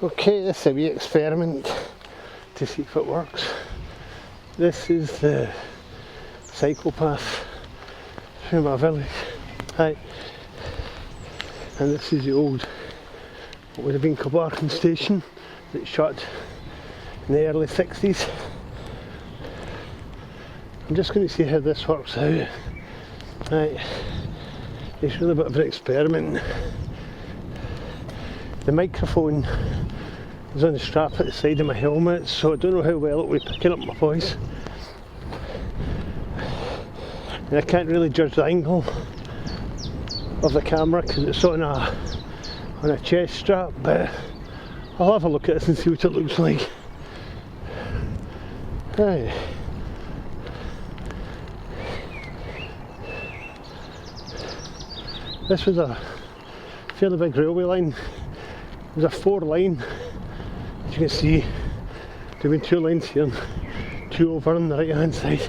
Okay, this is a wee experiment to see if it works. This is the cyclepath through my village. Hi. And this is the old, what would have been Kilbarchan station that shut in the early 60s. I'm just going to see how this works out. Right. It's really a bit of an experiment. The microphone is on the strap at the side of my helmet, so I don't know how well it will be picking up my voice. And I can't really judge the angle of the camera because it's on a chest strap, but I'll have a look at this and see what it looks like. Right. This was a fairly big railway line. It was a 4-line, as you can see. There have been 2 lines here and 2 over on the right hand side.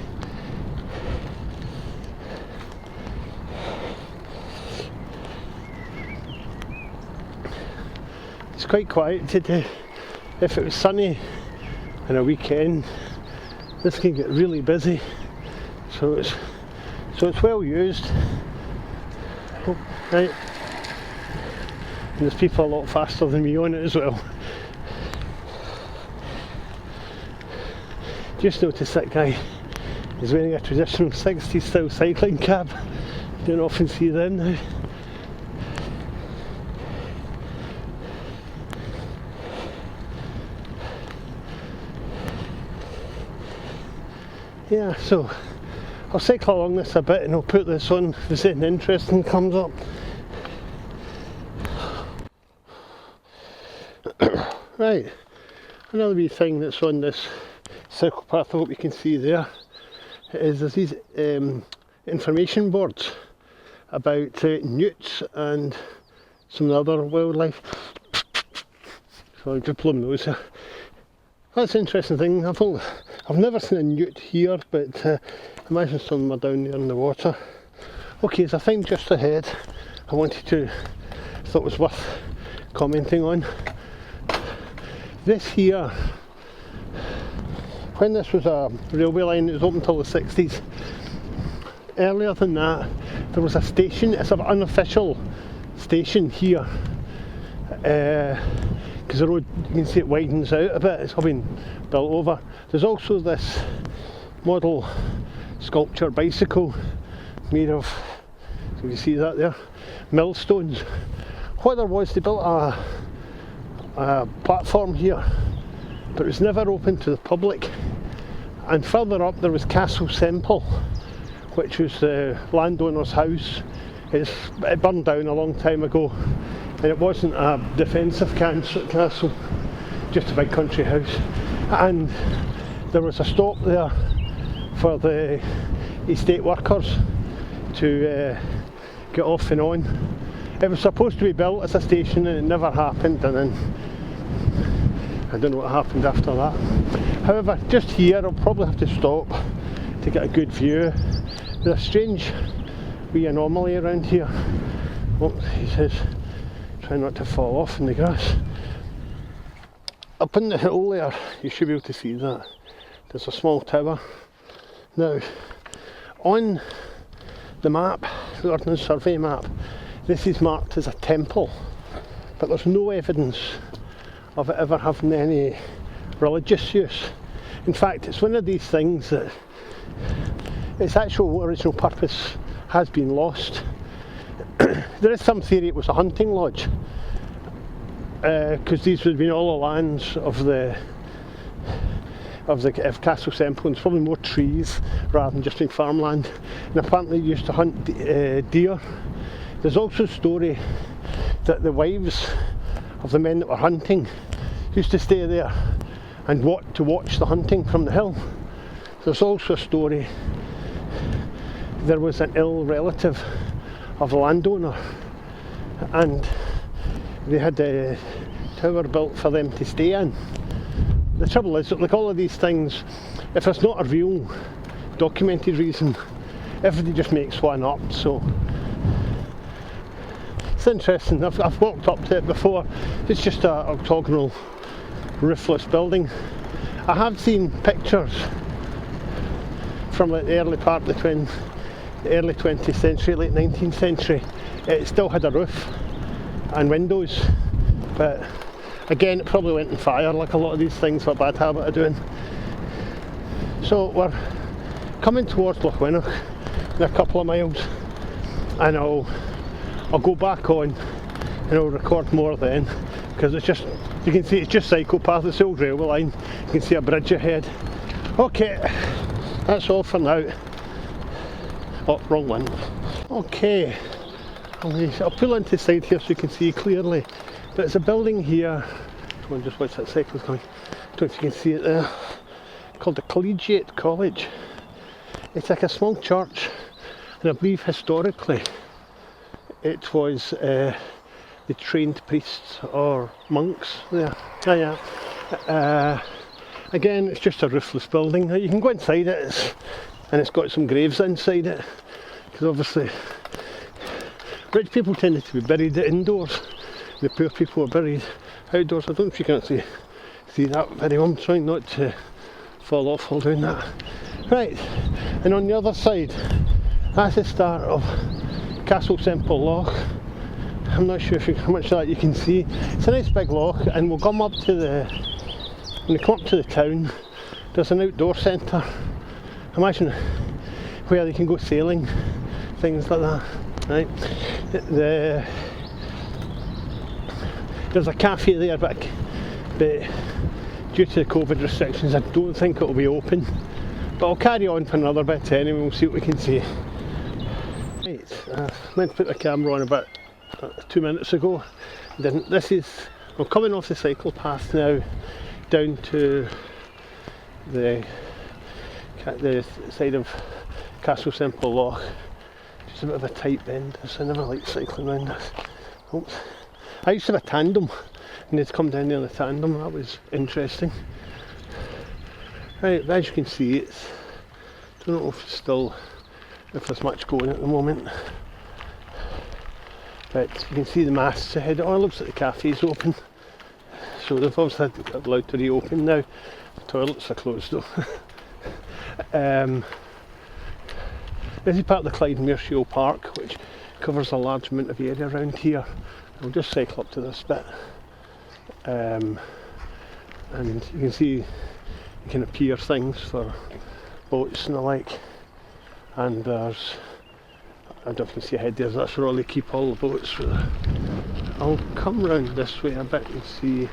It's quite quiet today. If it was sunny and a weekend, this can get really busy. So it's well used. Oh, right. And there's people a lot faster than me on it as well. Just noticed that guy is wearing a traditional 60s style cycling cap. Don't often see them now. Yeah, so I'll cycle along this a bit and I'll put this on if there's anything interesting comes up. Right, another wee thing that's on this cyclepath, I hope you can see there, is there's these information boards about newts and some other wildlife. So I'll just blow my nose here. That's an interesting thing. I've never seen a newt here, but I imagine some are down there in the water. Okay, there's a thing just ahead I thought was worth commenting on. This here, when this was a railway line, it was open until the 60s. Earlier than that, there was a station, it's an unofficial station here. Because the road, you can see it widens out a bit, it's all been built over. There's also this model sculpture bicycle made of, so you see that there, millstones. What there was, they built a platform here, but it was never open to the public. And further up there was Castle Semple, which was the landowner's house. It burned down a long time ago, and it wasn't a defensive castle, just a big country house. And there was a stop there for the estate workers to get off and on. It was supposed to be built as a station and it never happened, and then I don't know what happened after that. However, just here I'll probably have to stop to get a good view. There's a strange wee anomaly around here. Oh, he says, try not to fall off in the grass. Up in the hill there, you should be able to see that. There's a small tower. Now, on the map, the Ordnance Survey map, this is marked as a temple, but there's no evidence of it ever having any religious use. In fact, it's one of these things that its actual original purpose has been lost. There is some theory it was a hunting lodge, because these would have been all the lands of Castle Semple, and it's probably more trees rather than just being farmland. And apparently they used to hunt deer. There's also a story that the wives of the men that were hunting used to stay there and watch the hunting from the hill. There's also a story there was an ill relative of the landowner, and they had a tower built for them to stay in. The trouble is that, like all of these things, if there's not a real documented reason, everybody just makes one up. So it's interesting. I've walked up to it before. It's just a octagonal roofless building. I have seen pictures from like the early part of the early 20th century, late 19th century. It still had a roof and windows, but again it probably went on fire like a lot of these things have a bad habit of doing. So we're coming towards Lochwinnoch in a couple of miles, and I'll go back on and I'll record more then, because it's just, you can see it's just cyclepath, it's the old railway line, you can see a bridge ahead. Okay, that's all for now. Oh, wrong one. Okay, I'll pull into the side here so you can see clearly, but it's a building here. Come on, just watch that cyclist going. I don't know if you can see it there. Called the Collegiate College. It's like a small church, and I believe historically it was the trained priests or monks there. Again, it's just a roofless building. You can go inside it, and it's got some graves inside it, because obviously rich people tended to be buried indoors, the poor people were buried outdoors. I don't know if you can actually see that very well. I'm trying not to fall off while doing that. Right, and on the other side, that's the start of Castle Semple Loch. I'm not sure how much of that you can see. It's a nice big loch, and we'll come up to when we come up to the town, there's an outdoor centre. Imagine where they can go sailing, things like that. Right, there's a cafe there, but due to the COVID restrictions, I don't think it'll be open. But I'll carry on for another bit anyway, we'll see what we can see. Right, I meant to put the camera on about 2 minutes ago. Didn't. I'm coming off the cycle path now, down to the side of Castle Semple Loch. Just a bit of a tight bend, so I never like cycling around this. Oops. I used to have a tandem, and they'd come down there in the tandem. That was interesting. Right, as you can see, I don't know if there's much going at the moment, but you can see the masts ahead. Oh, it looks like the cafe's open, so they've obviously allowed to reopen now. The toilets are closed though. This is part of the Clyde Mearshiel Park, which covers a large amount of area around here. I'll just cycle up to this bit, and you can see you can appear things for boats and the like, and there's, I don't know if you can see ahead there, that's where they keep all the boats. I'll come round this way a bit and see.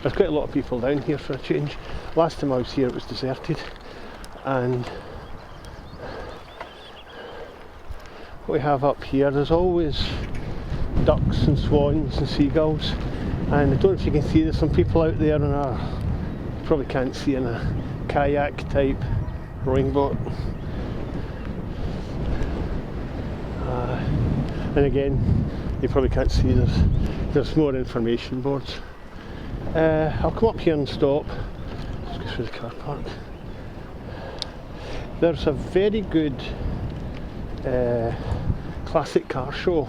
There's quite a lot of people down here for a change. Last time I was here it was deserted, and what we have up here, there's always ducks and swans and seagulls, and I don't know if you can see, there's some people out there in you probably can't see, in a kayak type rowing boat, and again you probably can't see, there's more information boards. I'll come up here and stop, just go through the car park. There's a very good classic car show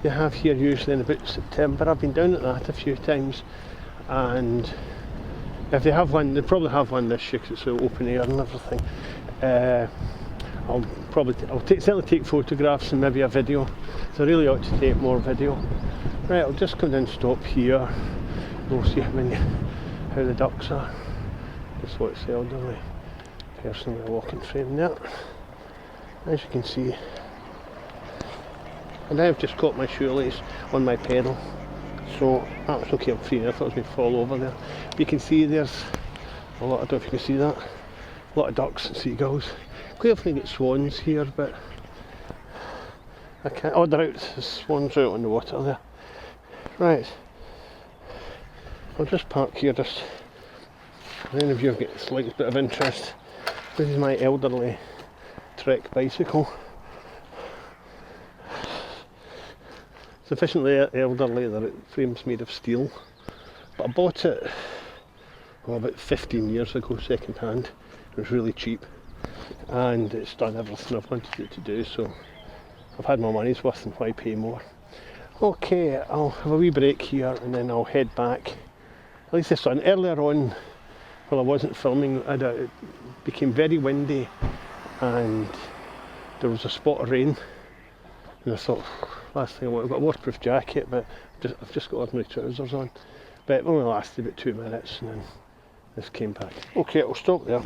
you have here usually in about September. I've been down at that a few times, and if they have one, they probably have one this year because it's open air and everything. I'll certainly take photographs and maybe a video, so I really ought to take more video. Right, I'll just come down and stop here. We'll see how the ducks are. Just watch the elderly person with a walking frame there. As you can see, and I've just got my shoelace on my pedal, so that's okay. I'm free. I thought it was going to fall over there. But you can see there's a lot, I don't know if you can see that, a lot of ducks and seagulls. Quite often you get swans here, but I can't. Oh, they're out. The swans are out on the water there. Right, I'll just park here. Just for any of you who get a slight bit of interest, this is my elderly Trek bicycle. Sufficiently elderly that the frame's made of steel, but I bought it about 15 years ago second hand. It was really cheap, and it's done everything I've wanted it to do, so I've had my money's worth, and why pay more. Okay, I'll have a wee break here and then I'll head back. At least this one. Earlier on, while I wasn't filming, it became very windy and there was a spot of rain. And I thought, last thing I want, I've got a waterproof jacket, but I've just got ordinary trousers on. But it only lasted about 2 minutes and then this came back. Okay, I'll stop there.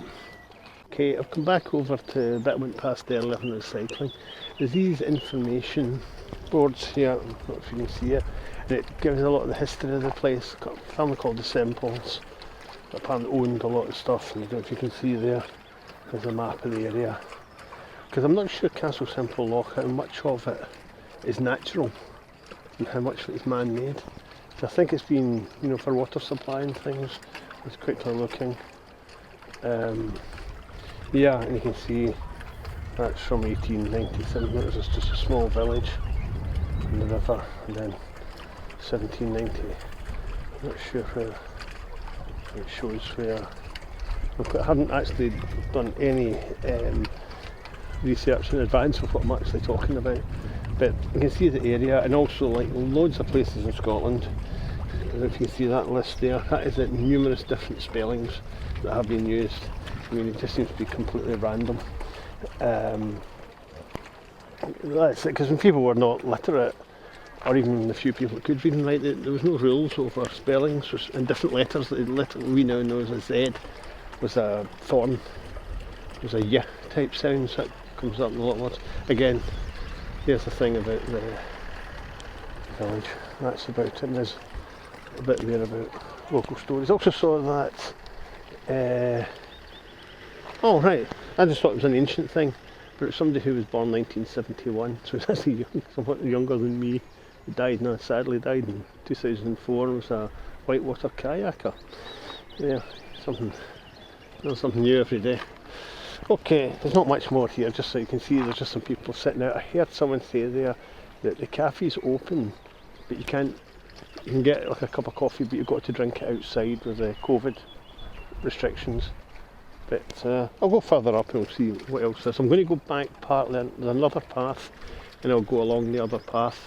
Okay, I've come back over to the bit I went past earlier when I was cycling. There's these information boards here, I don't know if you can see it, and it gives a lot of the history of the place. Got a family called the Semples that apparently owned a lot of stuff, and I don't know if you can see there's a map of the area. Because I'm not sure Castle Semple Loch, how much of it is natural and how much of it is man-made. So I think it's been, for water supply and things. I was quickly looking. Yeah, and you can see that's from 1897. It was just a small village on the river, and then 1790. I'm not sure where it shows where. I haven't actually done any research in advance of what I'm actually talking about, but you can see the area, and also like loads of places in Scotland. If you see that list there, that is at numerous different spellings that have been used. I mean, it just seems to be completely random. That's it, because when people were not literate, or even the few people that could read and write, there was no rules over spellings and different letters. The letter we now know as a Z was a thorn, was a Y type sound, so it comes up in a lot of words. Again, here's the thing about the village. That's about it. And there's a bit there about local stories. Also saw that. Oh right, I just thought it was an ancient thing, but it's somebody who was born 1971, so he's actually somewhat younger than me. He sadly died in 2004, and was a whitewater kayaker. Yeah, something new every day. Okay, there's not much more here, just so you can see there's just some people sitting out. I heard someone say there that the cafe's open, but you can get like a cup of coffee, but you've got to drink it outside with the COVID restrictions. But I'll go further up and we'll see what else there is. I'm going to go back partly, there's another path, and I'll go along the other path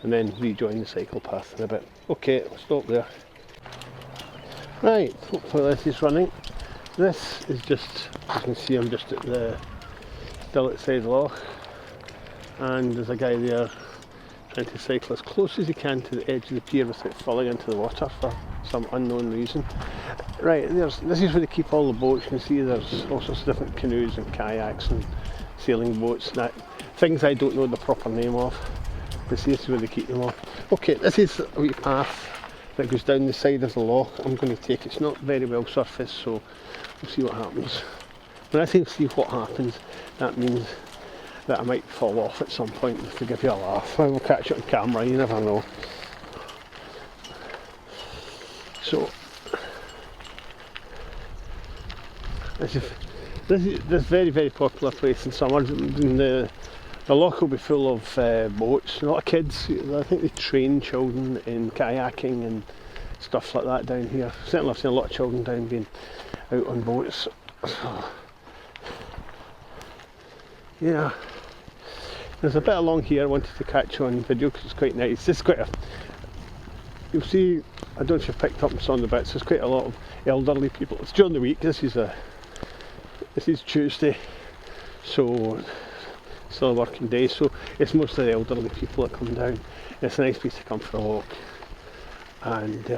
and then rejoin the cycle path in a bit. Okay, I'll stop there. Right, hopefully this is running. This is just, you can see I'm just still outside Loch, and there's a guy there trying to cycle as close as he can to the edge of the pier without falling into the water for some unknown reason. Right, this is where they keep all the boats. You can see there's all sorts of different canoes and kayaks and sailing boats, things I don't know the proper name of. This is where they keep them all. Okay, this is a wee path that goes down the side of the loch. I'm going to take it's not very well surfaced, so we'll see what happens. When I say see what happens, that means that I might fall off at some point, just to give you a laugh. I will catch it on camera, you never know. So this is very, very popular place in summer. The loch will be full of boats, a lot of kids. I think they train children in kayaking and stuff like that down here. Certainly I've seen a lot of children down being out on boats. So, yeah, there's a bit along here I wanted to catch on video because it's quite nice. It's quite you'll see, I don't know if you've picked up some of the bits, there's quite a lot of elderly people. It's during the week, this is Tuesday, so still a working day, so it's mostly the elderly people that come down. It's a nice place to come for a walk, and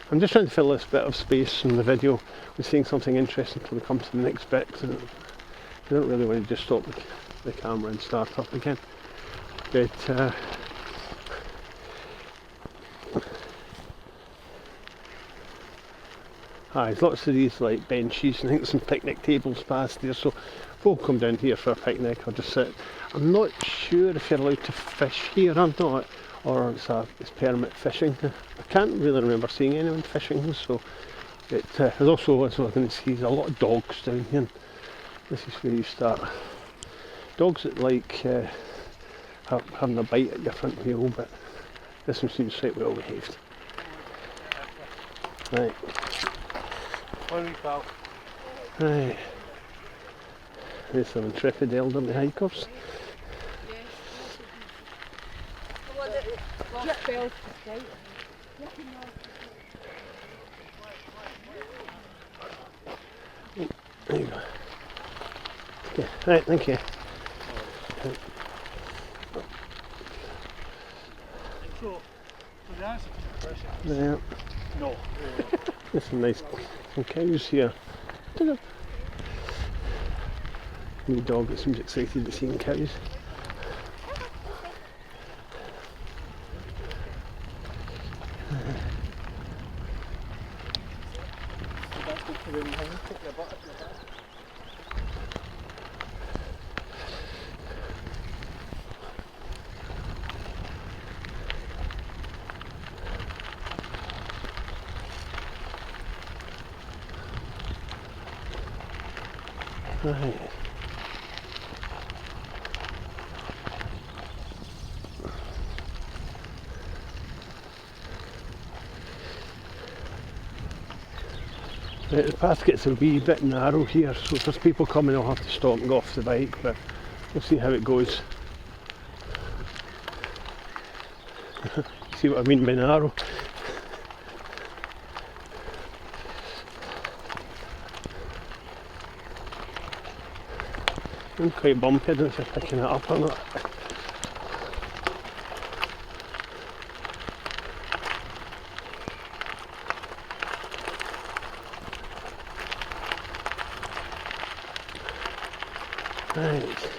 I'm just trying to fill this bit of space in the video with saying something interesting until we come to the next bit. I don't really want to just stop the camera and start up again, but there's lots of these like benches, and I think some picnic tables past there, so folk come down here for a picnic or just sit. I'm not sure if you're allowed to fish here or not, or it's permit fishing. I can't really remember seeing anyone fishing, so there's also, as we're going to see, there's a lot of dogs down here. This is where you start. Dogs that like having a bite at your front wheel, but this one seems quite well behaved. Right. Right. There's some intrepid elderly hikers. one that lost spells. Right. There you go. Okay, right, thank you. So, the answer to the question is There. no. There's some nice cows here. New dog that seems excited at seeing cows. Right. Right, the path gets a wee bit narrow here, so if there's people coming I'll have to stop and go off the bike, but we'll see how it goes. See what I mean by narrow? I'm quite bumpy, I don't know if you're picking it up or not. Right.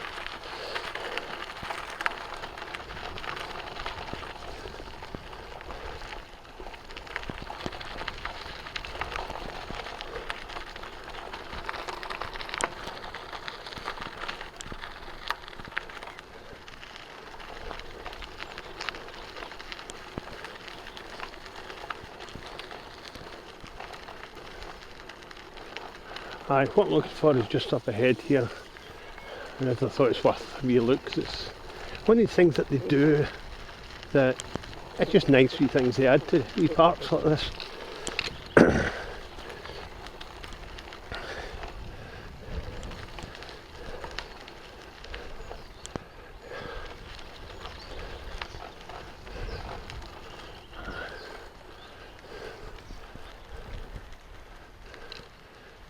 Aye, what I'm looking for is just up ahead here, and I thought it's worth a wee look. 'Cause it's one of these things that they do that it's just nice wee things they add to wee parks like this.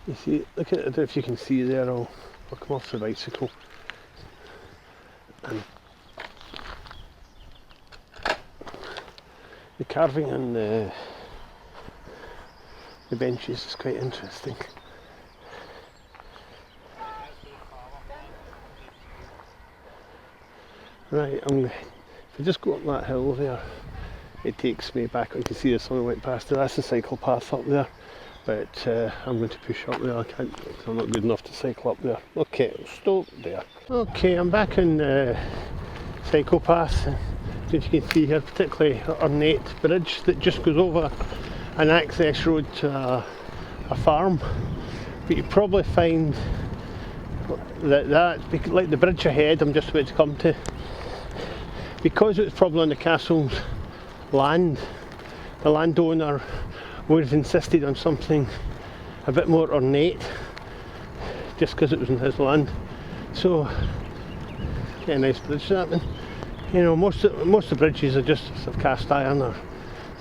You see, look at it, if you can see there, I'll come off the bicycle. And the carving on the benches is quite interesting. Right, if I just go up that hill there, it takes me back. You can see there's someone went past it. That's the cycle path up there. But I'm going to push up there. I can't, I'm not good enough to cycle up there. Okay, I'll stop there. Okay, I'm back on cycle path. As you can see here, particularly ornate bridge that just goes over an access road to a farm. But you probably find that like the bridge ahead I'm just about to come to, because it's probably on the castle's land, the landowner would have insisted on something a bit more ornate just because it was in his land. So, yeah, nice bridge that one. You know, most of the bridges are just of cast iron,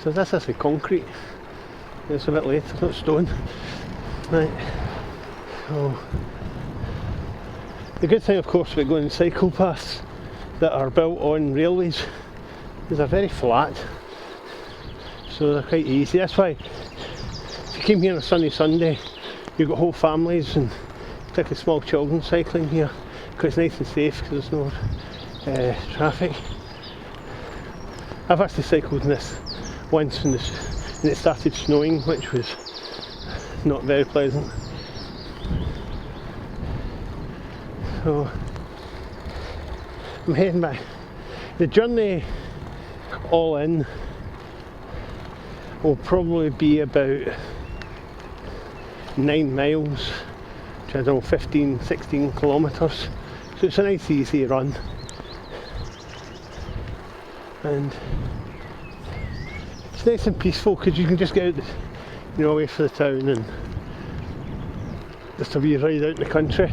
so this is a concrete. It's a bit late, it's not stone. Right. So, the good thing, of course, about going cycle paths that are built on railways is they're very flat. So they're quite easy. That's why if you came here on a sunny Sunday, you've got whole families and particularly small children cycling here, because it's nice and safe because there's no traffic. I've actually cycled in this once when it started snowing, which was not very pleasant. So I'm heading back. The journey all in will probably be about 9 miles, which I don't know, 15-16 kilometres. So it's a nice easy run. And it's nice and peaceful because you can just get out, away from the town and just a wee ride out in the country.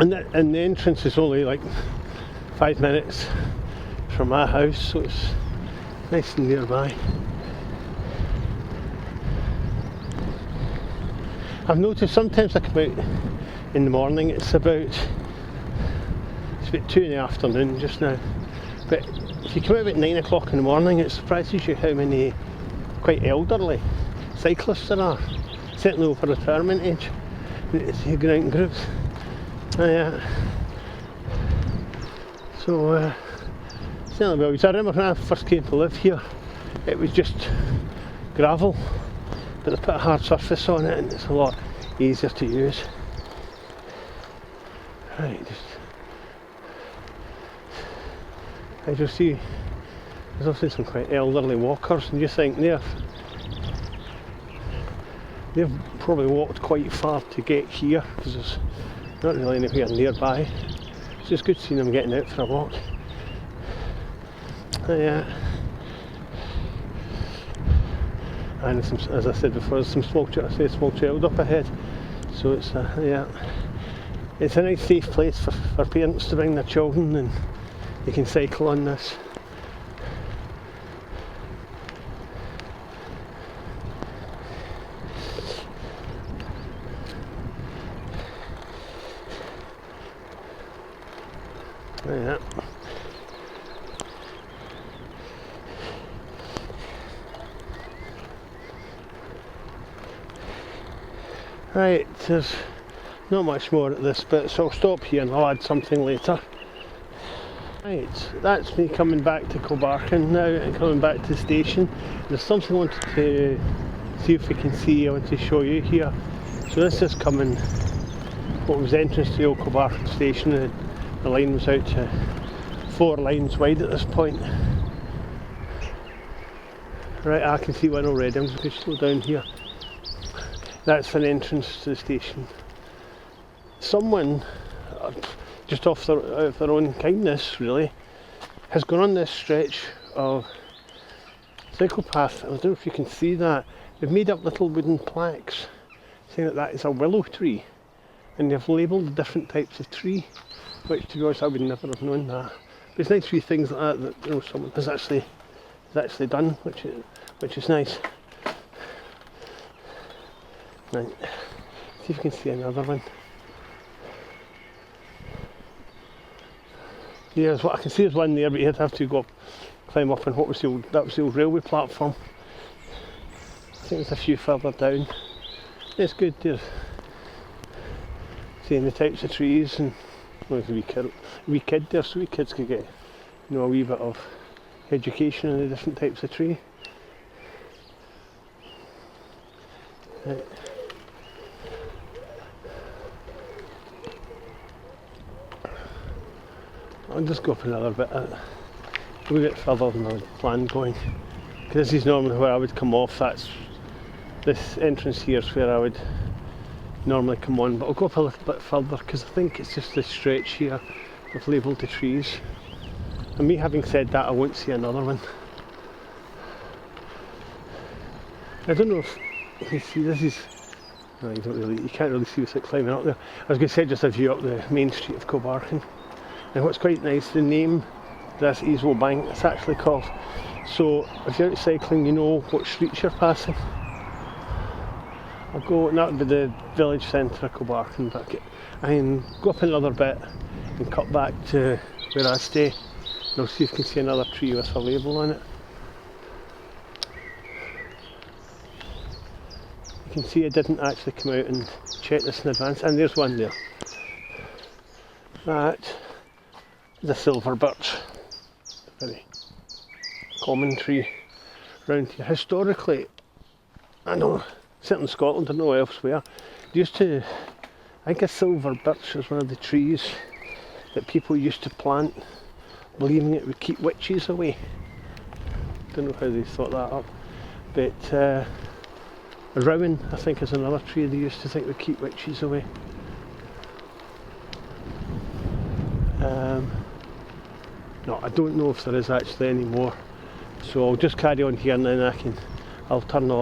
And the entrance is only like 5 minutes from my house, so it's nice and nearby. I've noticed sometimes I come out in the morning, it's about 2 in the afternoon just now, but if you come out about 9 o'clock in the morning, it surprises you how many quite elderly cyclists there are, certainly over retirement age. You go out in groups. So certainly well. I remember when I first came to live here, it was just gravel, but they put a hard surface on it and it's a lot easier to use. Right, as you'll see, there's also some quite elderly walkers, and you think they've probably walked quite far to get here because there's not really anywhere nearby. It's just good seeing them getting out for a walk. And there's some, as I said before, there's some small child up ahead, so it's it's a nice safe place for parents to bring their children, and you can cycle on this. Yeah. Right, there's not much more at this bit, so I'll stop here and I'll add something later. Right, that's me coming back to Kilbarchan now and coming back to the station. There's something I wanted to see if we can see, I want to show you here. So this is coming, what was the entrance to the old Kilbarchan station, and the line was out to 4 lines wide at this point. Right, I can see one already, I'm just going to slow down here. That's an entrance to the station. Someone, just out of their own kindness really, has gone on this stretch of cyclepath. I don't know if you can see that. They've made up little wooden plaques saying that that is a willow tree, and they've labelled the different types of tree, which to be honest I would never have known that. But it's nice to see things like that you know someone has actually done, which is nice. Right, see if you can see another one. Yeah, what I can see is one there, but you'd have to go climb up on that was the old railway platform. I think there's a few further down. It's good there, seeing the types of trees, and well, there's a wee kid there, so wee kids could get a wee bit of education on the different types of tree. Right. I'll just go up another bit, a wee bit further than I would plan going, because this is normally where I would come off. This entrance here is where I would normally come on, but I'll go up a little bit further because I think it's just this stretch here of labelled the trees, and me having said that, I won't see another one. I don't know if you can see, this is, no, you can't really see without climbing up there. I was going to say just a view up the main street of Kilbarchan. And what's quite nice, the name, this Easel Bank, it's actually called, so if you're out cycling you know what streets you're passing. I'll go, and that would be the village centre of Kilbarchan, but I can go up another bit and cut back to where I stay, and I'll see if you can see another tree with a label on it. You can see I didn't actually come out and check this in advance, and there's one there. That is a silver birch, a very common tree around here. Historically, I know, certainly in Scotland, I don't know elsewhere, they used to, I think a silver birch is one of the trees that people used to plant, believing it would keep witches away. Don't know how they thought that up, but a rowan, I think, is another tree they used to think would keep witches away. No, I don't know if there is actually any more, so I'll just carry on here and then I'll turn off.